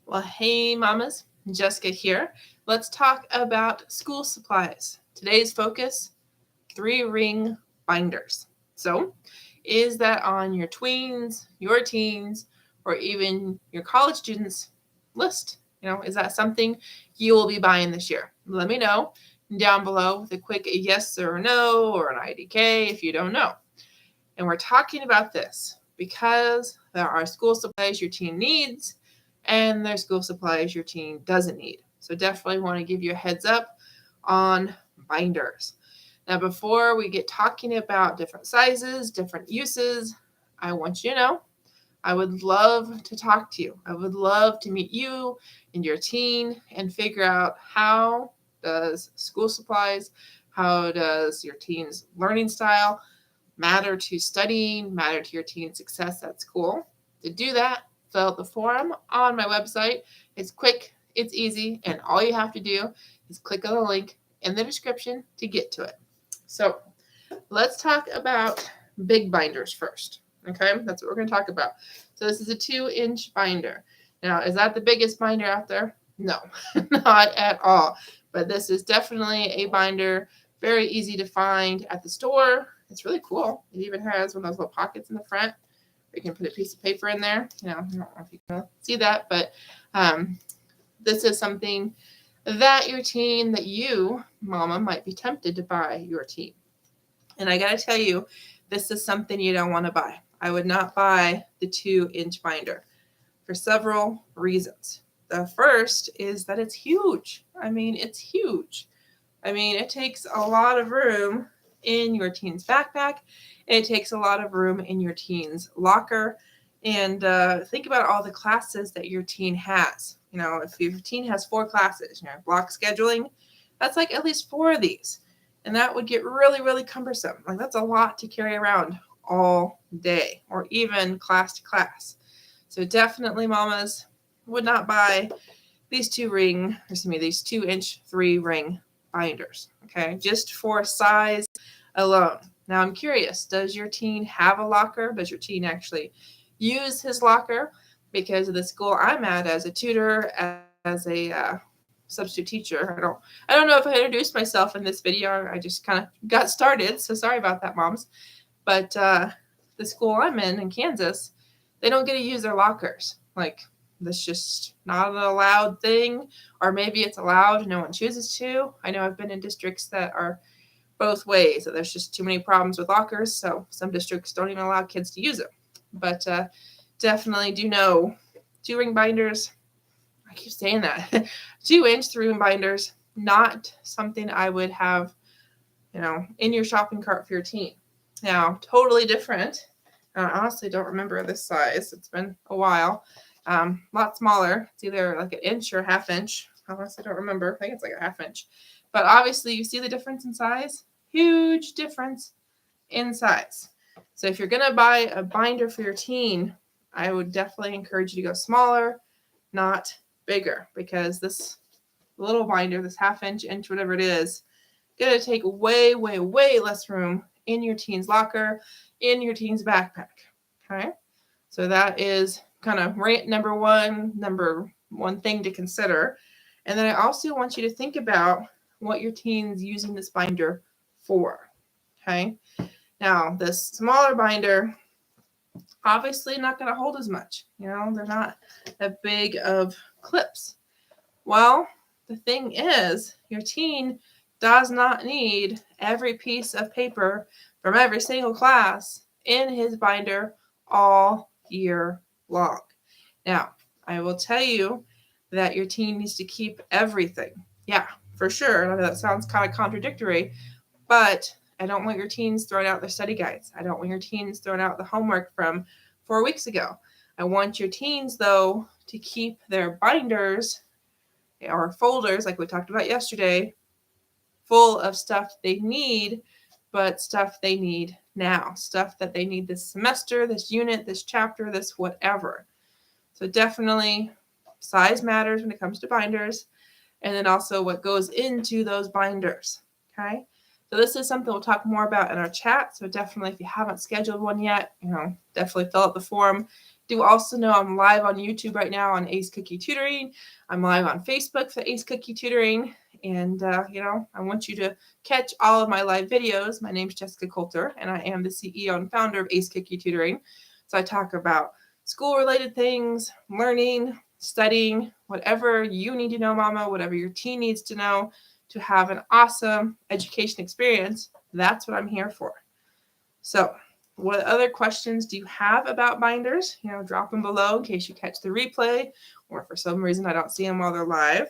Well, hey, mamas, Jessica here. Let's talk about school supplies. Today's focus, 3-ring binders. So, is that on your tweens, your teens, or even your college students list? Is that something you will be buying this year? Let me know down below with a quick yes or no or an IDK if you don't know. And we're talking about this because there are school supplies your teen needs and there's school supplies your teen doesn't need. So definitely want to give you a heads up on binders. Now, before we get talking about different sizes, different uses, I want you to know I would love to talk to you. I would love to meet you and your teen and figure out how does school supplies, how does your teen's learning style matter to studying, matter to your teen's success at school. To do that, fill out the form on my website. It's quick, it's easy, and all you have to do is click on the link in the description to get to it. So let's talk about big binders first. Okay, that's what we're going to talk about. So this is a 2-inch binder. Now, is that the biggest binder out there? No, not at all. But this is definitely a binder, very easy to find at the store. It's really cool. It even has one of those little pockets in the front where you can put a piece of paper in there. I don't know if you can see that, but this is something that your teen, that you, mama, might be tempted to buy your teen. And I got to tell you, this is something you don't want to buy. I would not buy the 2-inch binder for several reasons. The first is that it's huge. It's huge. It takes a lot of room in your teen's backpack. It takes a lot of room in your teen's locker. And think about all the classes that your teen has. If your teen has 4 classes, block scheduling, that's like at least 4 of these. And that would get really, really cumbersome. That's a lot to carry around all day or even class to class. So definitely, mamas, would not buy these 2-inch 3-ring binders, okay, just for size alone. Now, I'm curious, does your teen have a locker? Does your teen actually use his locker? Because of the school I'm at as a tutor, as a substitute teacher, I don't know if I introduced myself in this video. I just kind of got started, so sorry about that, moms. But the school I'm in Kansas, they don't get to use their lockers. That's just not an allowed thing, or maybe it's allowed and no one chooses to. I know I've been in districts that are both ways, that there's just too many problems with lockers, so some districts don't even allow kids to use them. But definitely do know 2-ring binders, I keep saying that, 2-inch 3-ring binders, not something I would have, in your shopping cart for your teen. Now, totally different. I honestly don't remember this size. It's been a while. A lot smaller. It's either like an inch or a half inch. I honestly don't remember. I think it's like a half inch. But obviously, you see the difference in size? Huge difference in size. So if you're going to buy a binder for your teen, I would definitely encourage you to go smaller, not bigger, because this little binder, this half inch, whatever it is, going to take way, way, way less room in your teen's locker, in your teen's backpack. Okay? So that is kind of number one thing to consider. And then I also want you to think about what your teen's using this binder for. Okay? Now, this smaller binder, obviously not going to hold as much. They're not that big of clips. Well, the thing is, your teen does not need every piece of paper from every single class in his binder all year long. Now, I will tell you that your teen needs to keep everything. Yeah, for sure. I know that sounds kind of contradictory, but I don't want your teens throwing out their study guides. I don't want your teens throwing out the homework from 4 weeks ago. I want your teens, though, to keep their binders or folders, like we talked about yesterday, full of stuff they need, but stuff they need now, stuff that they need this semester, this unit, this chapter, this whatever. So definitely size matters when it comes to binders, and then also what goes into those binders. Okay, so this is something we'll talk more about in our chat. So definitely, if you haven't scheduled one yet, definitely fill out the form Do also know I'm live on YouTube right now on Ace Cookie Tutoring. I'm live on Facebook for Ace Cookie Tutoring. And, I want you to catch all of my live videos. My name's Jessica Coulter, and I am the CEO and founder of Ace Cookie Tutoring. So I talk about school-related things, learning, studying, whatever you need to know, mama, whatever your teen needs to know to have an awesome education experience. That's what I'm here for. So what other questions do you have about binders? Drop them below in case you catch the replay, or for some reason I don't see them while they're live.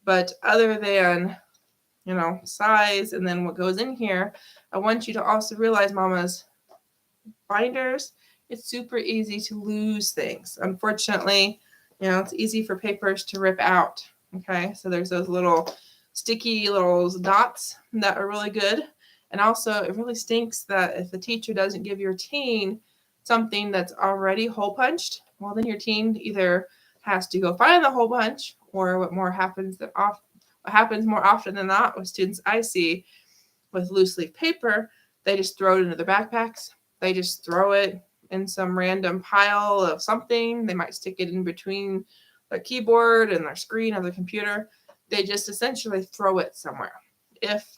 But other than, size and then what goes in here, I want you to also realize, mamas, binders, it's super easy to lose things. Unfortunately, it's easy for papers to rip out. Okay, so there's those little sticky little dots that are really good. And also, it really stinks that if the teacher doesn't give your teen something that's already hole punched, well, then your teen either has to go find the hole punch, or what happens more often than not with students I see with loose leaf paper, they just throw it into their backpacks. They just throw it in some random pile of something. They might stick it in between their keyboard and their screen of the computer. They just essentially throw it somewhere if,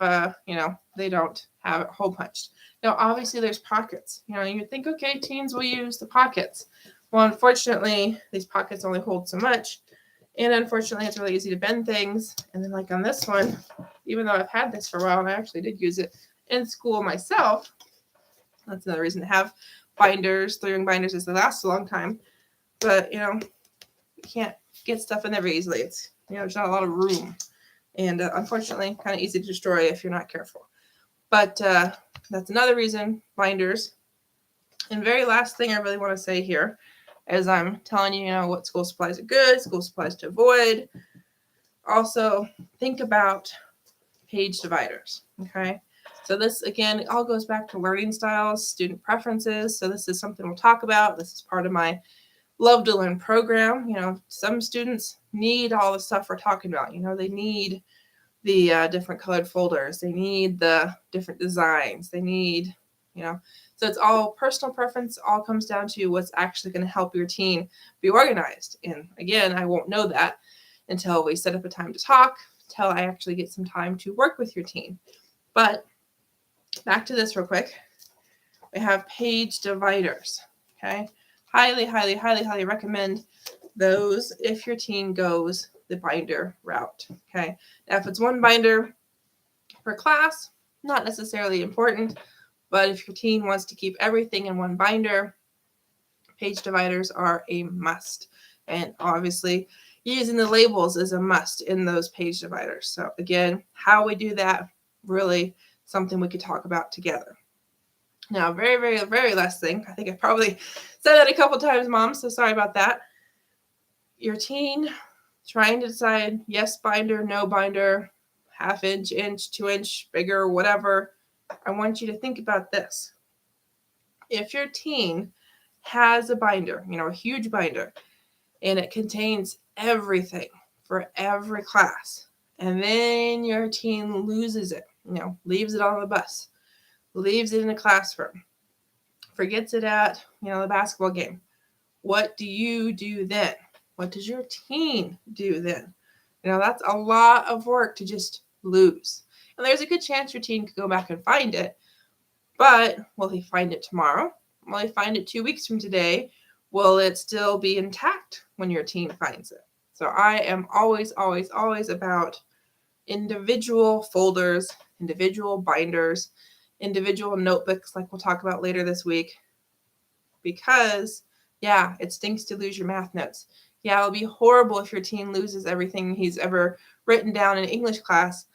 they don't have it hole punched. Now, obviously, there's pockets. You think, okay, teens will use the pockets. Well, unfortunately, these pockets only hold so much. And unfortunately, it's really easy to bend things. And then like on this one, even though I've had this for a while, and I actually did use it in school myself, that's another reason to have binders. 3-ring binders is they last a long time. But, you can't get stuff in there very easily. It's, there's not a lot of room. And unfortunately, kind of easy to destroy if you're not careful. But that's another reason, binders. And very last thing I really want to say here, as I'm telling you, what school supplies are good, school supplies to avoid. Also, think about page dividers, okay? So this, again, all goes back to learning styles, student preferences. So this is something we'll talk about. This is part of my Love to Learn program. Some students need all the stuff we're talking about. They need the different colored folders. They need the different designs. They need, so it's all personal preference. All comes down to what's actually going to help your teen be organized. And again, I won't know that until we set up a time to talk, until I actually get some time to work with your teen. But back to this real quick. We have page dividers, okay? Highly, highly, highly, highly recommend those if your teen goes the binder route, okay? Now, if it's one binder per class, not necessarily important, but if your teen wants to keep everything in one binder, page dividers are a must. And obviously, using the labels is a must in those page dividers. So again, how we do that, really something we could talk about together. Now, very, very, very last thing. I think I probably said that a couple times, Mom, so sorry about that. Your teen trying to decide yes binder, no binder, half-inch, inch, 2-inch, bigger, whatever. I want you to think about this. If your teen has a binder, a huge binder, and it contains everything for every class, and then your teen loses it, leaves it on the bus, leaves it in the classroom, forgets it at, the basketball game. What do you do then? What does your teen do then? That's a lot of work to just lose. And there's a good chance your teen could go back and find it, but will he find it tomorrow? Will he find it 2 weeks from today? Will it still be intact when your teen finds it? So I am always, always, always about individual folders, individual binders, individual notebooks like we'll talk about later this week. Because, yeah, it stinks to lose your math notes. Yeah, it'll be horrible if your teen loses everything he's ever written down in English class.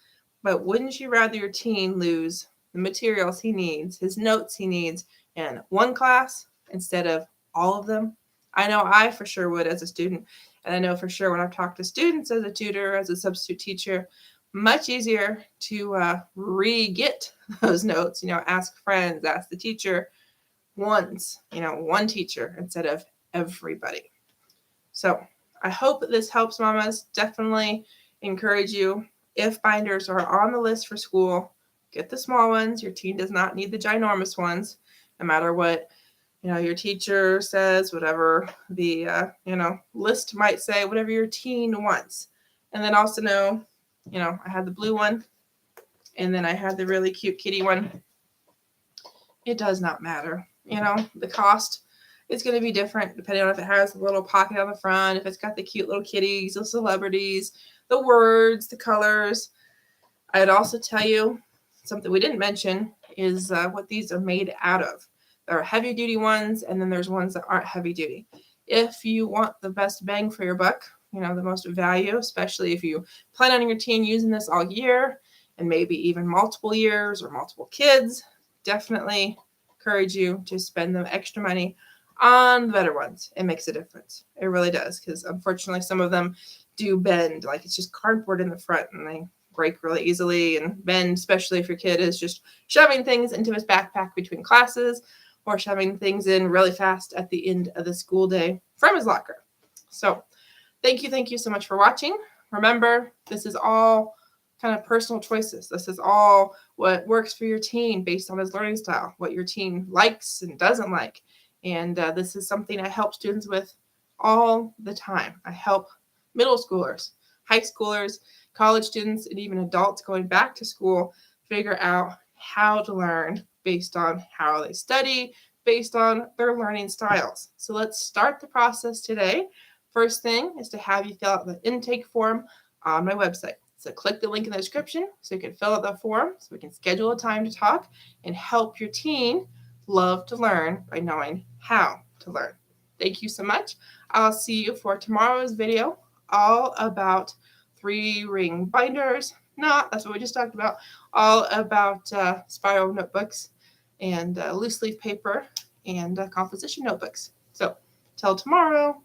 But wouldn't you rather your teen lose the materials he needs, his notes he needs in one class instead of all of them? I know I for sure would as a student. And I know for sure when I've talked to students as a tutor, as a substitute teacher, much easier to re-get those notes, ask friends, ask the teacher once, one teacher instead of everybody. So I hope that this helps, mamas. Definitely encourage you. If binders are on the list for school, get the small ones. Your teen does not need the ginormous ones, no matter what Your teacher says whatever the, list might say, whatever your teen wants. And then also know, I had the blue one and then I had the really cute kitty one. It does not matter. The cost is going to be different depending on if it has a little pocket on the front, if it's got the cute little kitties, the celebrities, the words, the colors. I'd also tell you something we didn't mention is what these are made out of. There are heavy duty ones, and then there's ones that aren't heavy duty. If you want the best bang for your buck, the most value, especially if you plan on your teen using this all year and maybe even multiple years or multiple kids, definitely encourage you to spend the extra money on the better ones. It makes a difference. It really does, because unfortunately some of them do bend. Like, it's just cardboard in the front and they break really easily and bend, especially if your kid is just shoving things into his backpack between classes or shoving things in really fast at the end of the school day from his locker. So thank you so much for watching. Remember, this is all kind of personal choices. This is all what works for your teen based on his learning style, what your teen likes and doesn't like. And this is something I help students with all the time. I help middle schoolers, high schoolers, college students, and even adults going back to school figure out how to learn based on how they study, based on their learning styles. So let's start the process today. First thing is to have you fill out the intake form on my website. So click the link in the description so you can fill out the form so we can schedule a time to talk and help your teen love to learn by knowing how to learn. Thank you so much. I'll see you for tomorrow's video all about 3-ring binders. No, that's what we just talked about. All about spiral notebooks and loose leaf paper and composition notebooks. So till tomorrow.